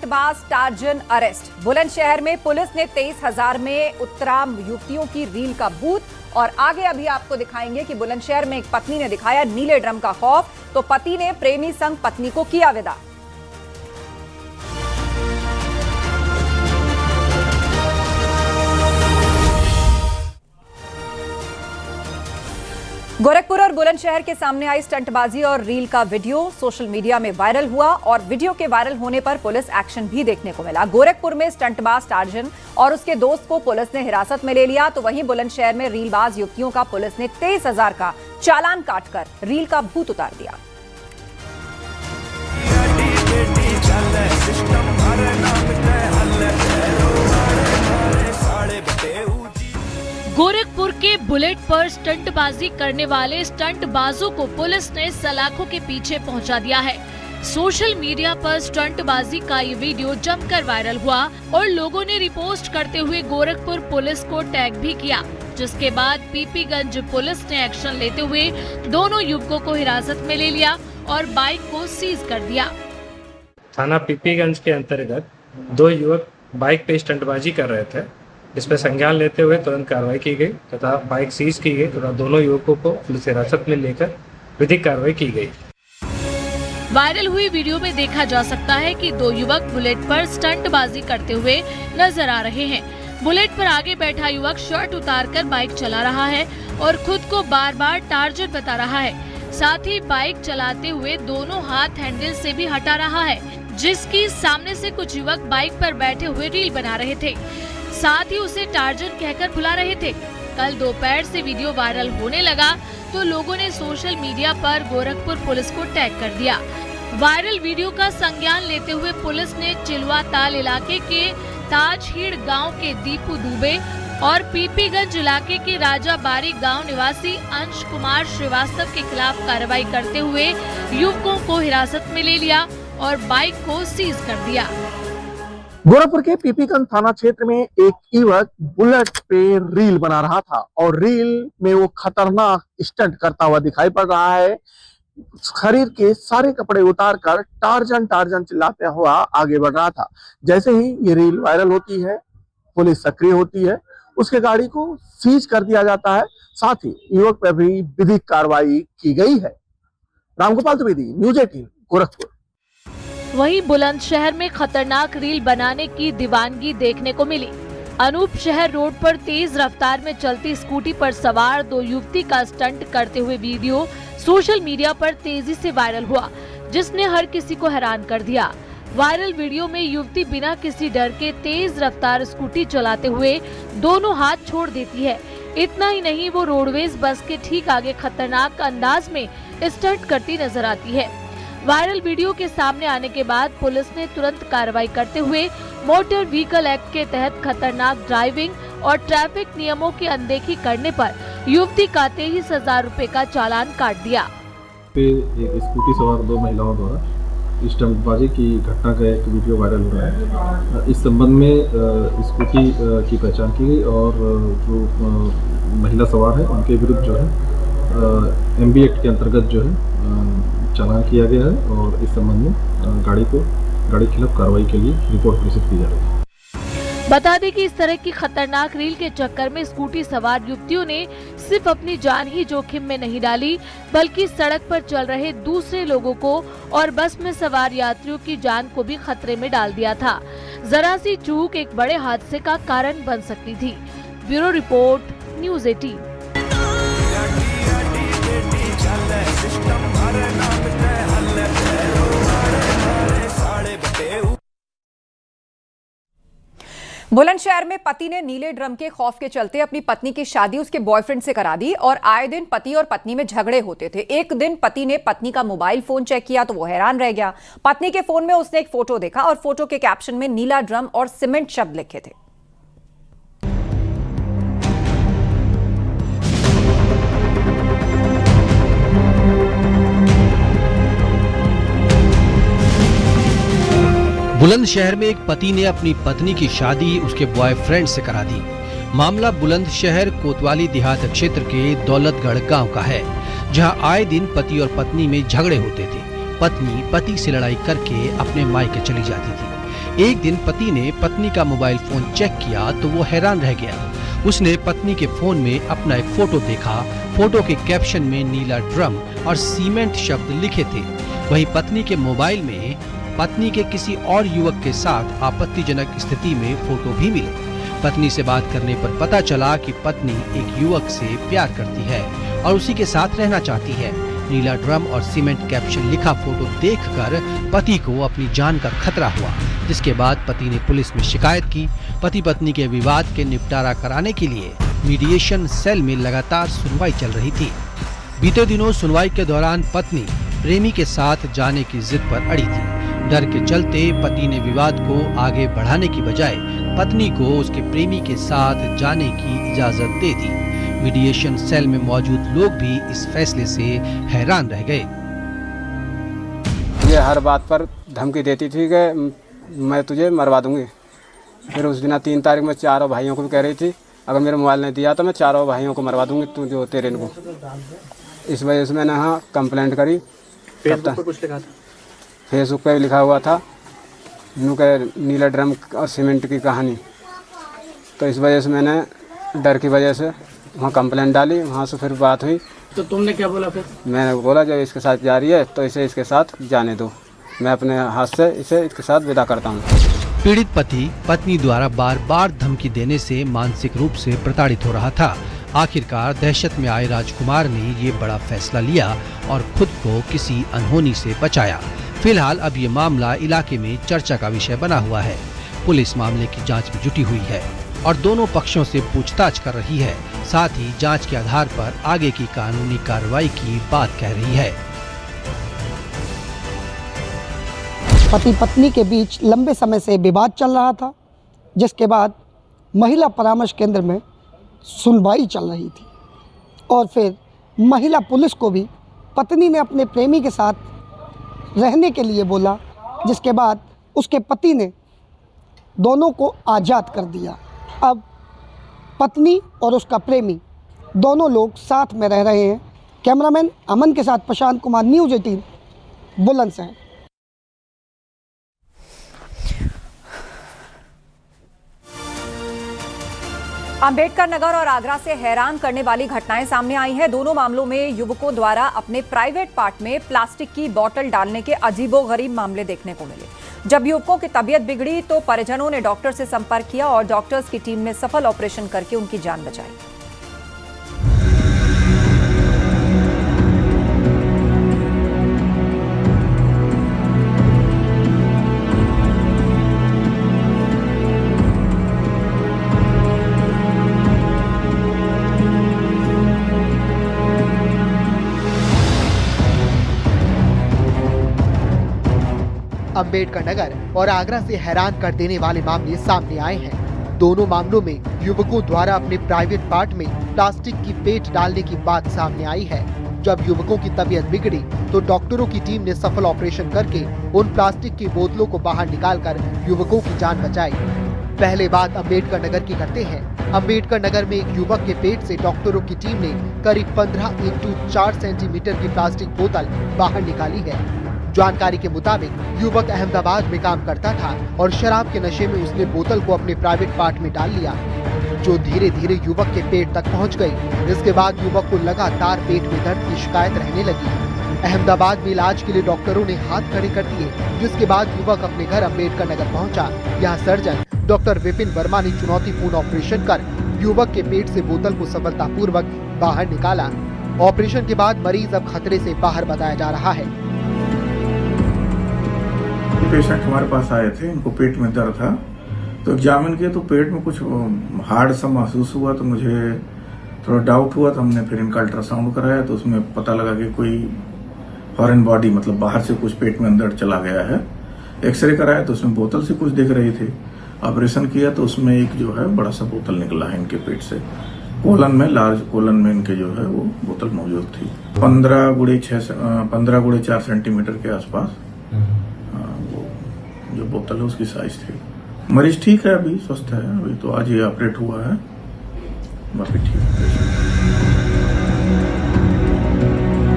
स्टंटबाज torsion arrest. Bulandshahr में police ने 23,000 में उत्तरा युवतियों की रील का बूथ। और आगे अभी आपको दिखाएंगे कि बुलंदशहर में एक पत्नी ने दिखाया नीले ड्रम का खौफ, तो पति ने प्रेमी संग पत्नी को किया विदा। गोरखपुर और बुलंदशहर के सामने आई स्टंटबाजी और रील का वीडियो सोशल मीडिया में वायरल हुआ और वीडियो के वायरल होने पर पुलिस एक्शन भी देखने को मिला। गोरखपुर में स्टंटबाज टार्जन और उसके दोस्त को पुलिस ने हिरासत में ले लिया, तो वहीं बुलंदशहर में रीलबाज युवतियों का पुलिस ने 23,000 का चालान काटकर रील का भूत उतार दिया। गोरखपुर के बुलेट पर स्टंटबाजी करने वाले स्टंटबाजों को पुलिस ने सलाखों के पीछे पहुंचा दिया है। सोशल मीडिया पर स्टंटबाजी का ये वीडियो जमकर वायरल हुआ और लोगों ने रिपोस्ट करते हुए गोरखपुर पुलिस को टैग भी किया, जिसके बाद पीपीगंज पुलिस ने एक्शन लेते हुए दोनों युवकों को हिरासत में ले लिया और बाइक को सीज कर दिया। थाना पीपीगंज के अंतर्गत 2 युवक बाइक पे स्टंटबाजी कर रहे थे, इस पर संज्ञान लेते हुए तुरंत कार्रवाई की गई तथा बाइक सीज की गई तथा दोनों युवकों को पुलिस हिरासत में लेकर विधिक कार्रवाई की गई। वायरल हुई वीडियो में देखा जा सकता है कि 2 युवक बुलेट पर स्टंटबाजी करते हुए नजर आ रहे हैं। बुलेट पर आगे बैठा युवक शर्ट उतारकर बाइक चला रहा है और खुद को बार बार टार्जन बता रहा है। साथ ही बाइक चलाते हुए दोनों हाथ हैंडल से भी हटा रहा है, जिसकी सामने से कुछ युवक बाइक पर बैठे हुए रील बना रहे थे, साथ ही उसे टार्जन कहकर बुला रहे थे। कल दोपहर से वीडियो वायरल होने लगा तो लोगों ने सोशल मीडिया पर गोरखपुर पुलिस को टैग कर दिया। वायरल वीडियो का संज्ञान लेते हुए पुलिस ने चिलवा ताल इलाके के ताजहीड़ गांव के दीपू दुबे और पीपीगंज इलाके के राजा बारी गांव निवासी अंश कुमार श्रीवास्तव के खिलाफ कार्रवाई करते हुए युवकों को हिरासत में ले लिया और बाइक को सीज कर दिया। गोरखपुर के पीपीगंज थाना क्षेत्र में एक युवक बुलेट पे रील बना रहा था और रील में वो खतरनाक स्टंट करता हुआ दिखाई पड़ रहा है। शरीर के सारे कपड़े उतारकर टार्जन टार्जन चिल्लाते हुआ आगे बढ़ रहा था। जैसे ही ये रील वायरल होती है, पुलिस सक्रिय होती है, उसके गाड़ी को सीज कर दिया जाता है। साथ ही युवक पर भी विधिक कार्रवाई की गई है। रामगोपाल द्विवेदी, न्यूज़ 18, गोरखपुर। वहीं बुलंदशहर में खतरनाक रील बनाने की दीवानगी देखने को मिली। अनूप शहर रोड पर तेज रफ्तार में चलती स्कूटी पर सवार 2 युवती का स्टंट करते हुए वीडियो सोशल मीडिया पर तेजी से वायरल हुआ, जिसने हर किसी को हैरान कर दिया। वायरल वीडियो में युवती बिना किसी डर के तेज रफ्तार स्कूटी चलाते हुए दोनों हाथ छोड़ देती है। इतना ही नहीं, वो रोडवेज बस के ठीक आगे खतरनाक अंदाज में स्टंट करती नजर आती है। वायरल वीडियो के सामने आने के बाद पुलिस ने तुरंत कार्रवाई करते हुए मोटर व्हीकल एक्ट के तहत खतरनाक ड्राइविंग और ट्रैफिक नियमों की अनदेखी करने पर युवती का 23,000 रुपए का चालान काट दिया। एक स्कूटी सवार 2 महिलाओं द्वारा स्टंटबाजी की घटना का एक वीडियो वायरल हो रहा है। इस संबंध में स्कूटी की पहचान की गई और जो महिला सवार है उनके विरुद्ध जो है MB एक्ट के अंतर्गत जो है चालान किया गया है और इस संबंध में गाड़ी के खिलाफ कार्रवाई के लिए रिपोर्ट प्रेषित की जा रही है। बता दें कि इस तरह की खतरनाक रील के चक्कर में स्कूटी सवार युवतियों ने सिर्फ अपनी जान ही जोखिम में नहीं डाली, बल्कि सड़क पर चल रहे दूसरे लोगों को और बस में सवार यात्रियों की जान को भी खतरे में डाल दिया था। जरा सी चूक एक बड़े हादसे का कारण बन सकती थी। Bureau report, news 18। बुलंदशहर में पति ने नीले ड्रम के खौफ के चलते अपनी पत्नी की शादी उसके बॉयफ्रेंड से करा दी और आए दिन पति और पत्नी में झगड़े होते थे। एक दिन पति ने पत्नी का मोबाइल फोन चेक किया तो वो हैरान रह गया। पत्नी के फोन में उसने एक फोटो देखा और फोटो के कैप्शन में नीला ड्रम और सीमेंट शब्द लिखे थे। बुलंदशहर में एक पति ने अपनी पत्नी की शादी उसके बॉयफ्रेंड से करा दी। मामला बुलंदशहर कोतवाली देहात क्षेत्र के दौलतगढ़ गांव का है, जहां आए दिन पति और पत्नी में झगड़े होते थे। पत्नी पति से लड़ाई करके अपने मायके चली जाती थी। एक दिन पति ने पत्नी का मोबाइल फोन चेक किया तो वो हैरान रह गया। उसने पत्नी के फोन में अपना एक फोटो देखा। फोटो के कैप्शन में नीला ड्रम और सीमेंट शब्द लिखे थे। वहीं पत्नी के मोबाइल में पत्नी के किसी और युवक के साथ आपत्तिजनक स्थिति में फोटो भी मिले। पत्नी से बात करने पर पता चला कि पत्नी एक युवक से प्यार करती है और उसी के साथ रहना चाहती है। नीला ड्रम और सीमेंट कैप्शन लिखा फोटो देखकर पति को अपनी जान का खतरा हुआ, जिसके बाद पति ने पुलिस में शिकायत की। पति पत्नी के विवाद के निपटारा कराने के लिए मीडिएशन सेल में लगातार सुनवाई चल रही थी। बीते दिनों सुनवाई के दौरान पत्नी प्रेमी के साथ जाने की जिद पर अड़ी थी। डर के चलते पति ने विवाद को आगे बढ़ाने की बजाय पत्नी को उसके प्रेमी के साथ जाने की इजाजत दे दी। मीडिएशन सेल में मौजूद लोग भी इस फैसले से हैरान रह गए। ये हर बात पर धमकी देती थी कि मैं तुझे मरवा दूंगी। फिर उस दिन 3 तारीख में चारों भाइयों को भी कह रही थी अगर मेरा मोबाइल नहीं दिया तो मैं चारों भाइयों को मरवा दूंगी, तू जो तेरे को। इस वजह से मैंने हाँ कंप्लेंट करी। फेसबुक पर कुछ लिखा था? फेसबुक पे भी लिखा हुआ था नीला ड्रम और सीमेंट की कहानी। तो इस वजह से मैंने डर की वजह से वहाँ कंप्लेंट डाली। वहाँ से फिर बात हुई। तो तुमने क्या बोला फिर? मैंने बोला जब इसके साथ जा रही है तो इसे इसके साथ जाने दो, मैं अपने हाथ से इसे इसके साथ विदा करता हूँ। पीड़ित पति पत्नी द्वारा बार बार धमकी देने से मानसिक रूप से प्रताड़ित हो रहा था। आखिरकार दहशत में आए राजकुमार ने ये बड़ा फैसला लिया और खुद को किसी अनहोनी से बचाया। फिलहाल अब ये मामला इलाके में चर्चा का विषय बना हुआ है। पुलिस मामले की जांच में जुटी हुई है और दोनों पक्षों से पूछताछ कर रही है। साथ ही जांच के आधार पर आगे की कानूनी कार्रवाई की बात कह रही है। पति पत्नी के बीच लंबे समय से विवाद चल रहा था, जिसके बाद महिला परामर्श केंद्र में सुनवाई चल रही थी और फिर महिला पुलिस को भी पत्नी ने अपने प्रेमी के साथ रहने के लिए बोला, जिसके बाद उसके पति ने दोनों को आज़ाद कर दिया। अब पत्नी और उसका प्रेमी दोनों लोग साथ में रह रहे हैं। कैमरामैन अमन के साथ प्रशांत कुमार, न्यूज़ 18 बुलंदशहर। अंबेडकर नगर और आगरा से हैरान करने वाली घटनाएं सामने आई हैं। दोनों मामलों में युवकों द्वारा अपने प्राइवेट पार्ट में प्लास्टिक की बोतल डालने के अजीबोगरीब मामले देखने को मिले। जब युवकों की तबीयत बिगड़ी तो परिजनों ने डॉक्टर से संपर्क किया और डॉक्टर्स की टीम ने सफल ऑपरेशन करके उनकी जान बचाई। अंबेडकर नगर और आगरा से हैरान कर देने वाले मामले सामने आए हैं। दोनों मामलों में युवकों द्वारा अपने प्राइवेट पार्ट में प्लास्टिक की पेट डालने की बात सामने आई है। जब युवकों की तबीयत बिगड़ी तो डॉक्टरों की टीम ने सफल ऑपरेशन करके उन प्लास्टिक की बोतलों को बाहर निकालकर युवकों की जान बचाई। पहले बात अंबेडकर नगर की करते हैं। अंबेडकर नगर में एक युवक के पेट से डॉक्टरों की टीम ने करीब 15 × 4 सेंटीमीटर की प्लास्टिक बोतल बाहर निकाली है। जानकारी के मुताबिक युवक अहमदाबाद में काम करता था और शराब के नशे में उसने बोतल को अपने प्राइवेट पार्ट में डाल लिया, जो धीरे धीरे युवक के पेट तक पहुंच गई। इसके बाद युवक को लगातार पेट में दर्द की शिकायत रहने लगी। अहमदाबाद में इलाज के लिए डॉक्टरों ने हाथ खड़े कर दिए, जिसके बाद युवक अपने घर अंबेडकर नगर पहुंचा। यहाँ सर्जन डॉक्टर विपिन वर्मा ने चुनौतीपूर्ण ऑपरेशन कर युवक के पेट से बोतल को सफलतापूर्वक बाहर निकाला। ऑपरेशन के बाद मरीज अब खतरे से बाहर बताया जा रहा है। पेशेंट हमारे पास आए थे, इनको पेट में दर्द था, तो एग्जामिन किया तो पेट में कुछ हार्ड सा महसूस हुआ, तो मुझे थोड़ा डाउट हुआ। तो हमने फिर इनका अल्ट्रासाउंड कराया तो उसमें पता लगा कि कोई फॉरेन बॉडी मतलब बाहर से कुछ पेट में अंदर चला गया है। एक्सरे कराया तो उसमें बोतल से कुछ दिख रही थी। ऑपरेशन किया तो उसमें एक जो है बड़ा सा बोतल निकला है इनके पेट से। कोलन में, लार्ज कोलन में इनके जो है वो बोतल मौजूद थी। 15 × 4 सेंटीमीटर के आसपास जो बोतल है उसकी साइज थी। मरीज ठीक है, अभी स्वस्थ है, अभी तो आज ये ऑपरेट हुआ है, बाकी ठीक है।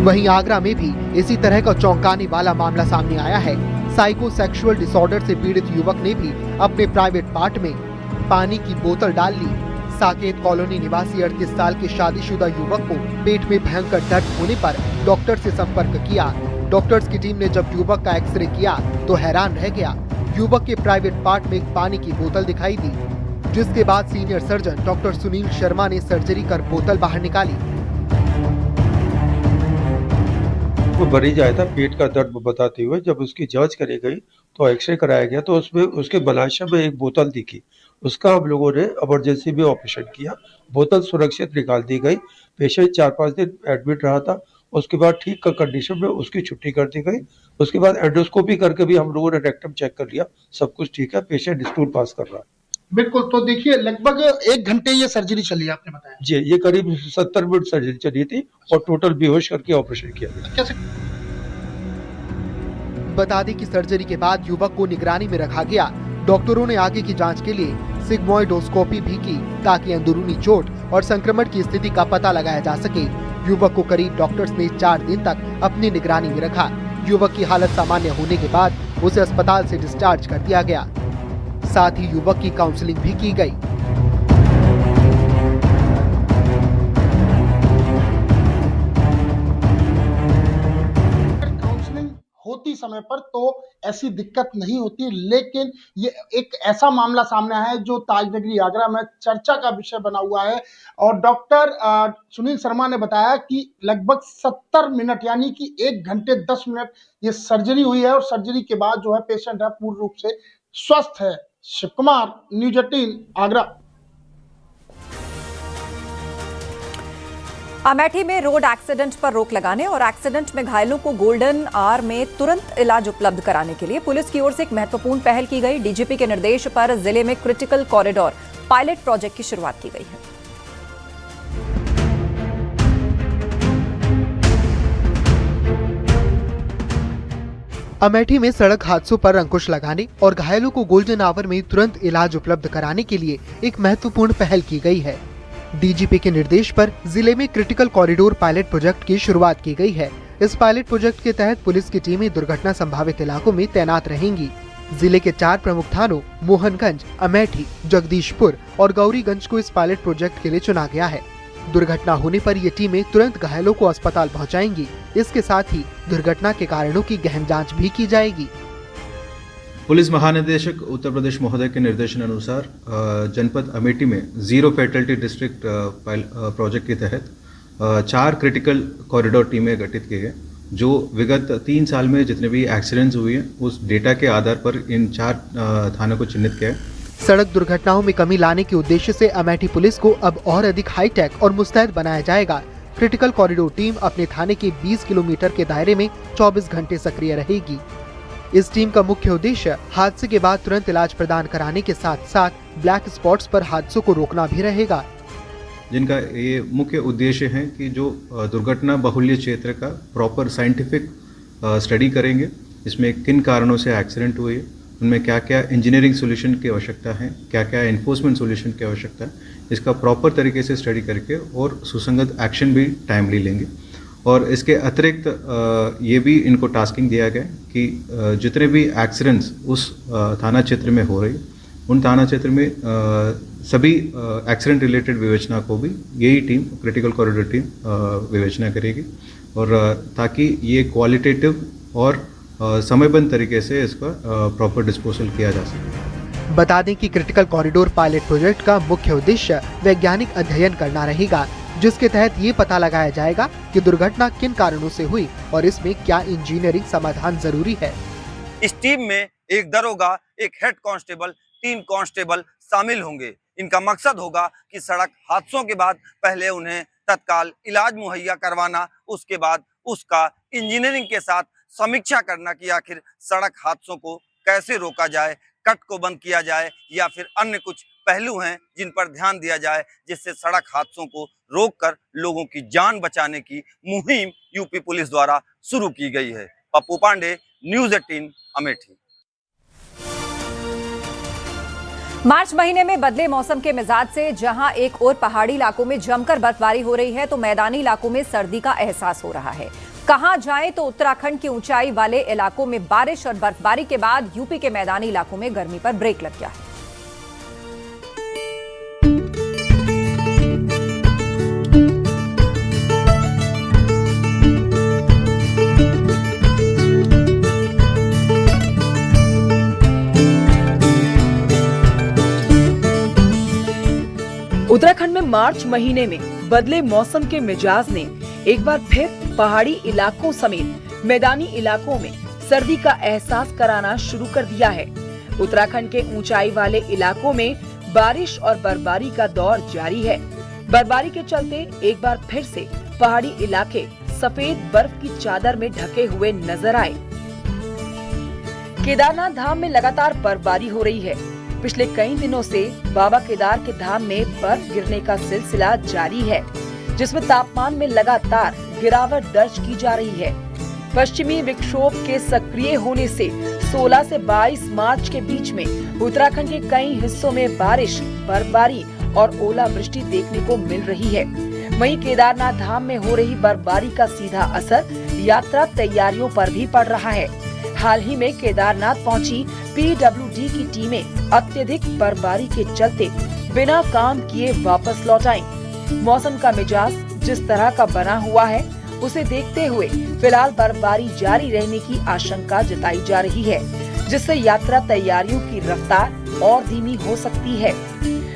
वहीं आगरा में भी इसी तरह का चौंकाने वाला मामला सामने आया है। साइकोसेक्सुअल डिसऑर्डर से पीड़ित युवक ने भी अपने प्राइवेट पार्ट में पानी की बोतल डाल ली। साकेत कॉलोनी निवासी 38 साल के शादीशुदा युवक को पेट में भयंकर दर्द होने पर डॉक्टर से संपर्क किया। डॉक्टर्स की टीम ने जब युवक का एक्सरे किया तो हैरान रह गया। युवक के प्राइवेट पार्ट में एक पानी की बोतल दिखाई दी, जिसके बाद senior surgeon doctor Sunil Sharma ने सर्जरी कर बोतल बाहर निकाली। वो मरीज आया था पेट का दर्द बताते हुए, जब उसकी जांच करी गई तो एक्सरे कराया गया तो उसमें उसके बनाशा में एक बोतल दिखी। उसका हम लोगों ने इमरजेंसी में ऑपरेशन किया, बोतल सुरक्षित निकाल दी गई। पेशेंट 4-5 दिन एडमिट रहा था, उसके बाद ठीक का कंडीशन में उसकी छुट्टी कर दी गई। उसके बाद एंडोस्कोपी करके भी हम लोगों ने रेक्टम चेक कर लिया, सब कुछ ठीक है, पेशेंट स्टूल पास कर रहा है। बिल्कुल। तो देखिए लगभग 1 घंटे ये सर्जरी चली आपने बताया जी, ये करीब 70 मिनट सर्जरी चली थी और टोटल बेहोश करके ऑपरेशन किया गया। कैसे? बता दें कि सर्जरी के बाद युवक को निगरानी में रखा गया। डॉक्टरों ने आगे की जांच के लिए सिग्मोइडोस्कोपी भी की ताकि अंदरूनी चोट और संक्रमण की स्थिति का पता लगाया जा सके। युवक को करीब डॉक्टर्स ने 4 दिन तक अपनी निगरानी में रखा। युवक की हालत सामान्य होने के बाद उसे अस्पताल से डिस्चार्ज कर दिया गया। साथ ही युवक की काउंसलिंग भी की गई। काउंसलिंग होती समय पर तो ऐसी दिक्कत नहीं होती, लेकिन ये एक ऐसा मामला सामने आया है जो ताजनगरी आगरा में चर्चा का विषय बना हुआ है। और डॉक्टर सुनील शर्मा ने बताया कि लगभग 70 मिनट यानी कि 1 घंटे 10 मिनट ये सर्जरी हुई है और सर्जरी के बाद जो है पेशेंट है पूर्ण रूप से स्वस्थ है। शिव कुमार, न्यूज़ 18 आगरा। अमेठी में रोड एक्सीडेंट पर रोक लगाने और एक्सीडेंट में घायलों को गोल्डन आवर में तुरंत इलाज उपलब्ध कराने के लिए पुलिस की ओर से एक महत्वपूर्ण पहल की गई। डीजीपी के निर्देश पर जिले में क्रिटिकल कॉरिडोर पायलट प्रोजेक्ट की शुरुआत की गई है। अमेठी में सड़क हादसों पर अंकुश लगाने और घायलों को गोल्डन आवर में तुरंत इलाज उपलब्ध कराने के लिए एक महत्वपूर्ण पहल की गई है। डीजीपी के निर्देश पर जिले में क्रिटिकल कॉरिडोर पायलट प्रोजेक्ट की शुरुआत की गई है। इस पायलट प्रोजेक्ट के तहत पुलिस की टीमें दुर्घटना संभावित इलाकों में तैनात रहेंगी। जिले के 4 प्रमुख थानों मोहनगंज, अमेठी, जगदीशपुर और गौरीगंज को इस पायलट प्रोजेक्ट के लिए चुना गया है। दुर्घटना होने पर ये टीमें तुरंत घायलों को अस्पताल पहुंचाएंगी। इसके साथ ही दुर्घटना के कारणों की गहन जांच भी की जाएगी। पुलिस महानिदेशक उत्तर प्रदेश महोदय के निर्देशन अनुसार जनपद अमेठी में जीरो फैटल्टी डिस्ट्रिक्ट प्रोजेक्ट के तहत 4 क्रिटिकल कॉरिडोर टीमें गठित की गई, जो विगत 3 साल में जितने भी एक्सीडेंट्स हुए हैं उस डेटा के आधार पर इन 4 थानों को चिन्हित किया है। सड़क दुर्घटनाओं में कमी लाने के उद्देश्य से अमेठी पुलिस को अब और अधिक हाईटेक और मुस्तैद बनाया जाएगा। क्रिटिकल कॉरिडोर टीम अपने थाने के 20 किलोमीटर के दायरे में 24 घंटे सक्रिय रहेगी। इस टीम का मुख्य उद्देश्य हादसे के बाद तुरंत इलाज प्रदान कराने के साथ साथ ब्लैक स्पॉट्स पर हादसों को रोकना भी रहेगा, जिनका ये मुख्य उद्देश्य है कि जो दुर्घटना बहुल्य क्षेत्र का प्रॉपर साइंटिफिक स्टडी करेंगे, इसमें किन कारणों से एक्सीडेंट हुए, उनमें क्या क्या इंजीनियरिंग सोल्यूशन की आवश्यकता है, क्या क्या एनफोर्समेंट सोल्यूशन की आवश्यकता है, इसका प्रॉपर तरीके से स्टडी करके और सुसंगत एक्शन भी टाइमली लेंगे। और इसके अतिरिक्त ये भी इनको टास्किंग दिया गया कि जितने भी एक्सीडेंट्स उस थाना क्षेत्र में हो रही, उन थाना क्षेत्र में सभी एक्सीडेंट रिलेटेड विवेचना को भी यही टीम, क्रिटिकल कॉरिडोर टीम विवेचना करेगी, और ताकि ये क्वालिटेटिव और समयबद्ध तरीके से इसका प्रॉपर डिस्पोजल किया जा सके। बता दें कि क्रिटिकल कॉरिडोर पायलट प्रोजेक्ट का मुख्य उद्देश्य वैज्ञानिक अध्ययन करना रहेगा, जिसके तहत ये पता लगाया जाएगा कि दुर्घटना किन कारणों से हुई और इसमें क्या इंजीनियरिंग समाधान जरूरी है। इस टीम में एक दरोगा, एक हेड कांस्टेबल, 3 कांस्टेबल शामिल होंगे। इनका मकसद होगा कि सड़क हादसों के बाद पहले उन्हें तत्काल इलाज मुहैया करवाना, उसके बाद उसका इंजीनियरिंग के साथ समीक्षा करना कि आखिर सड़क हादसों को कैसे रोका जाए, कट को बंद किया जाए, या फिर अन्य कुछ पहलू हैं जिन पर ध्यान दिया जाए, जिससे सड़क हादसों को रोककर लोगों की जान बचाने की मुहिम यूपी पुलिस द्वारा शुरू की गई है। पप्पू पांडे, न्यूज़ 18 अमेठी। मार्च महीने में बदले मौसम के मिजाज से जहां एक और पहाड़ी इलाकों में जमकर बर्फबारी हो रही है, तो मैदानी इलाकों में सर्दी का एहसास हो रहा है। कहां जाएं तो उत्तराखंड की ऊंचाई वाले इलाकों में बारिश और बर्फबारी के बाद यूपी के मैदानी इलाकों में गर्मी पर ब्रेक लग गया है। उत्तराखंड में मार्च महीने में बदले मौसम के मिजाज ने एक बार फिर पहाड़ी इलाकों समेत मैदानी इलाकों में सर्दी का एहसास कराना शुरू कर दिया है। उत्तराखंड के ऊंचाई वाले इलाकों में बारिश और बर्फबारी का दौर जारी है। बर्फबारी के चलते एक बार फिर से पहाड़ी इलाके सफेद बर्फ की चादर में ढके हुए नजर आए। केदारनाथ धाम में लगातार बर्फबारी हो रही है। पिछले कई दिनों से बाबा केदार के धाम में बर्फ गिरने का सिलसिला जारी है, जिसमें तापमान में लगातार गिरावट दर्ज की जा रही है। पश्चिमी विक्षोभ के सक्रिय होने से 16 से 22 मार्च के बीच में उत्तराखंड के कई हिस्सों में बारिश, बर्फबारी और ओलावृष्टि देखने को मिल रही है। वहीं केदारनाथ धाम में हो रही बर्फबारी का सीधा असर यात्रा तैयारियों पर भी पड़ रहा है। हाल ही में केदारनाथ पहुंची PWD की टीमें अत्यधिक बर्फबारी के चलते बिना काम किए वापस लौट आईं। मौसम का मिजाज जिस तरह का बना हुआ है, उसे देखते हुए फिलहाल बर्फबारी जारी रहने की आशंका जताई जा रही है, जिससे यात्रा तैयारियों की रफ्तार और धीमी हो सकती है।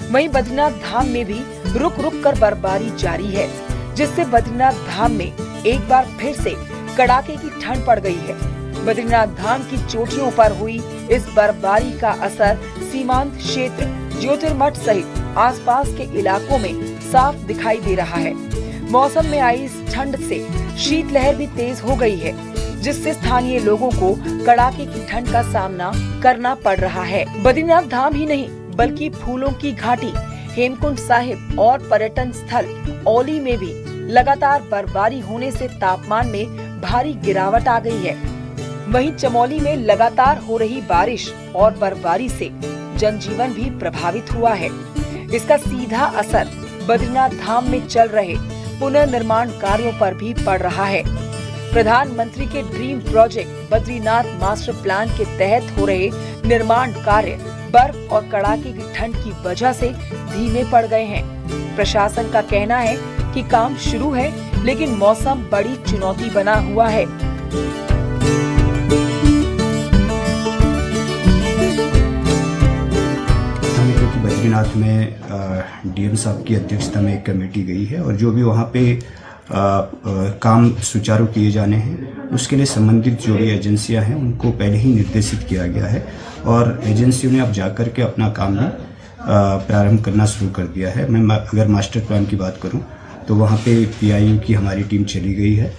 वहीं बद्रीनाथ धाम में भी रुक रुक कर बर्फबारी जारी है, जिससे बद्रीनाथ धाम में एक बार फिर से कड़ाके की ठंड पड़ गई है। बद्रीनाथ धाम की चोटियों पर हुई इस बर्फबारी का असर सीमांत क्षेत्र, ज्योतिर्मठ सहित आसपास के इलाकों में साफ दिखाई दे रहा है। मौसम में आई इस ठंड से शीतलहर भी तेज हो गई है, जिससे स्थानीय लोगों को कड़ाके की ठंड का सामना करना पड़ रहा है। बद्रीनाथ धाम ही नहीं बल्कि फूलों की घाटी, हेमकुंड साहिब और पर्यटन स्थल औली में भी लगातार बर्फबारी होने से तापमान में भारी गिरावट आ गई है। वहीं चमोली में लगातार हो रही बारिश और बर्फबारी से जनजीवन भी प्रभावित हुआ है। इसका सीधा असर बद्रीनाथ धाम में चल रहे पुनर्निर्माण कार्यों पर भी पड़ रहा है। प्रधानमंत्री के dream project Badrinath master plan के तहत हो रहे निर्माण कार्य बर्फ और कड़ाके की ठंड की वजह से धीमे पड़ गए हैं। प्रशासन का कहना है कि काम शुरू है, लेकिन मौसम बड़ी चुनौती बना हुआ है। बद्रीनाथ में DM साहब की अध्यक्षता में एक कमेटी गई है और जो भी वहाँ पे काम सुचारू किए जाने हैं उसके लिए संबंधित जो भी एजेंसियां हैं उनको पहले ही निर्देशित किया गया है और एजेंसियों ने अब जाकर के अपना काम भी प्रारंभ करना शुरू कर दिया है। मैं अगर मास्टर प्लान की बात करूं तो वहाँ पे PIU की हमारी टीम चली गई है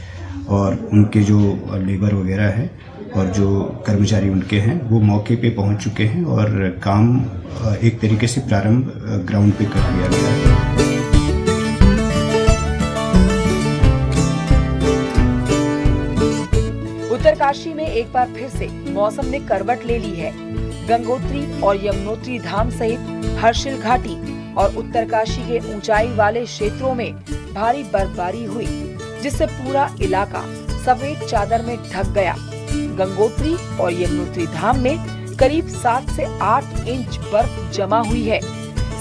और उनके जो लेबर वगैरह है और जो कर्मचारी उनके हैं वो मौके पे पहुंच चुके हैं और काम एक तरीके से प्रारंभ ग्राउंड पे कर दिया गया है। उत्तरकाशी में एक बार फिर से मौसम ने करवट ले ली है। गंगोत्री और यमुनोत्री धाम सहित हर्षिल घाटी और उत्तरकाशी के ऊंचाई वाले क्षेत्रों में भारी बर्फबारी हुई, जिससे पूरा इलाका सफेद चादर में ढक गया। गंगोत्री और यमुनोत्री धाम में करीब 7 से 8 इंच बर्फ जमा हुई है।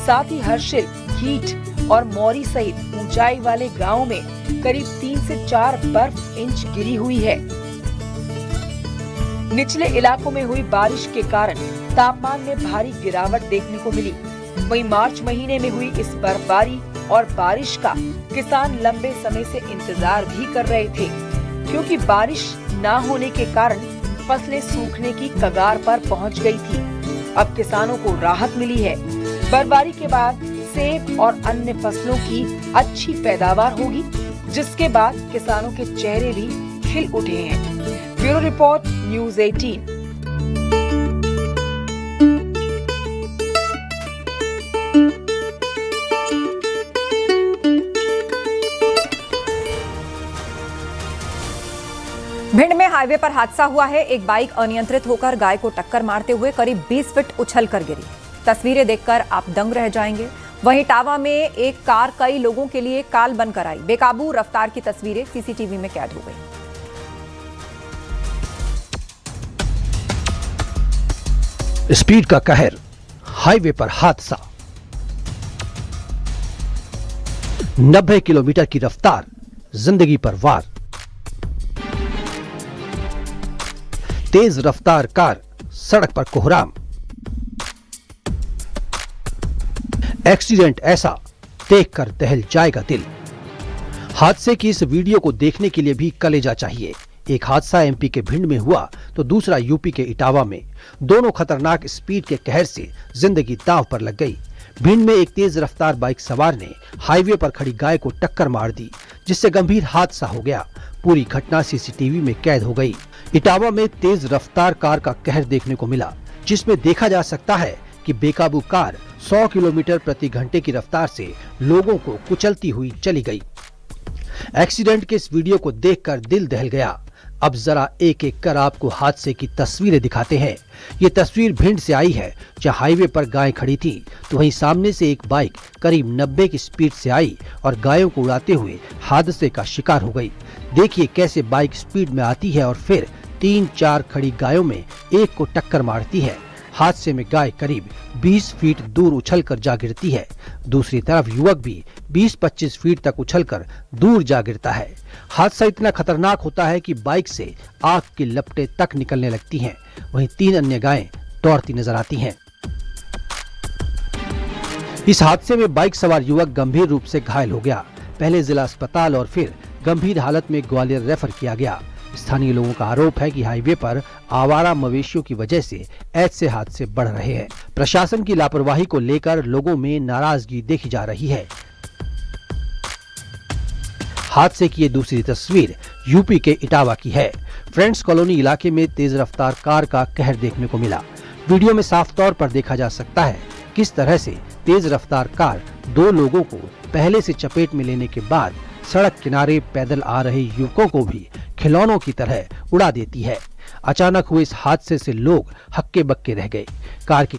साथ ही हर्षिल, कीट और मौरी सहित ऊंचाई वाले गांवों में करीब 3 से 4 बर्फ इंच गिरी हुई है। निचले इलाकों में हुई बारिश के कारण तापमान में भारी गिरावट देखने को मिली। वहीं मार्च महीने में हुई इस बर्फबारी और बारिश का किसान लंबे समय से इंतजार भी कर रहे थे, क्योंकि बारिश न होने के कारण फसलें सूखने की कगार पर पहुंच गई थी। अब किसानों को राहत मिली है। बर्फबारी के बाद सेब और अन्य फसलों की अच्छी पैदावार होगी, जिसके बाद किसानों के चेहरे भी खिल उठे हैं। Bureau report, news 18। भिंड में हाईवे पर हादसा हुआ है। एक बाइक अनियंत्रित होकर गाय को टक्कर मारते हुए करीब 20 फीट उछल कर गिरी। तस्वीरें देखकर आप दंग रह जाएंगे। वहीं टावा में एक कार कई लोगों के लिए काल बनकर आई। बेकाबू रफ्तार की तस्वीरें CCTV में कैद हो गई। स्पीड का कहर, हाईवे पर हादसा। 90 किलोमीटर की रफ्तार, जिंदगी पर वार। तेज रफ्तार कार, सड़क पर कोहराम। एक्सीडेंट ऐसा देखकर दहल जाएगा दिल। हादसे की इस वीडियो को देखने के लिए भी कलेजा चाहिए। एक हादसा एमपी के भिंड में हुआ तो दूसरा यूपी के इटावा में। दोनों खतरनाक स्पीड के कहर से जिंदगी दांव पर लग गई। भिंड में एक तेज रफ्तार बाइक सवार ने हाईवे पर खड़ी गाय को टक्कर मार दी, जिससे गंभीर हादसा हो गया। पूरी घटना सीसीटीवी में कैद हो गई। इटावा में तेज रफ्तार कार का कहर देखने को मिला, जिसमें देखा जा सकता है कि बेकाबू कार 100 किलोमीटर प्रति घंटे की रफ्तार से लोगों को कुचलती हुई चली गई। एक्सीडेंट के इस वीडियो को देखकर दिल दहल गया। अब जरा एक एक कर आपको हादसे की तस्वीरें दिखाते हैं। ये तस्वीर भिंड से आई है, जहां हाईवे पर गाय खड़ी थी, तो वहीं सामने से एक बाइक करीब 90 की स्पीड से आई और गायों को उड़ाते हुए हादसे का शिकार हो गई। देखिए कैसे बाइक स्पीड में आती है और फिर 3-4 खड़ी गायों में एक को टक्कर मारती है। हादसे में गाय करीब 20 फीट दूर उछलकर जा गिरती है। दूसरी तरफ युवक भी 20-25 फीट तक उछलकर दूर जा गिरता है। हादसा इतना खतरनाक होता है कि बाइक से आग की लपटें तक निकलने लगती हैं। वहीं 3 अन्य गायें दौड़ती नजर आती हैं। इस हादसे में बाइक सवार युवक गंभीर रूप से घायल हो गया। पहले जिला अस्पताल और फिर गंभीर हालत में ग्वालियर रेफर किया गया। स्थानीय लोगों का आरोप है कि हाईवे पर आवारा मवेशियों की वजह से ऐसे हादसे बढ़ रहे हैं। प्रशासन की लापरवाही को लेकर लोगों में नाराजगी देखी जा रही है। हादसे की ये दूसरी तस्वीर यूपी के इटावा की है। फ्रेंड्स कॉलोनी इलाके में तेज रफ्तार कार का कहर देखने को मिला। वीडियो में साफ तौर पर देखा जा सकता है किस तरह से तेज रफ्तार कार 2 लोगों को पहले से चपेट में लेने के बाद सड़क किनारे पैदल आ रहे युवकों को भी खिलौनों की तरह उड़ा देती है। अचानक हुए इस हादसे से लोग हक्के बक्के रह गए। कार की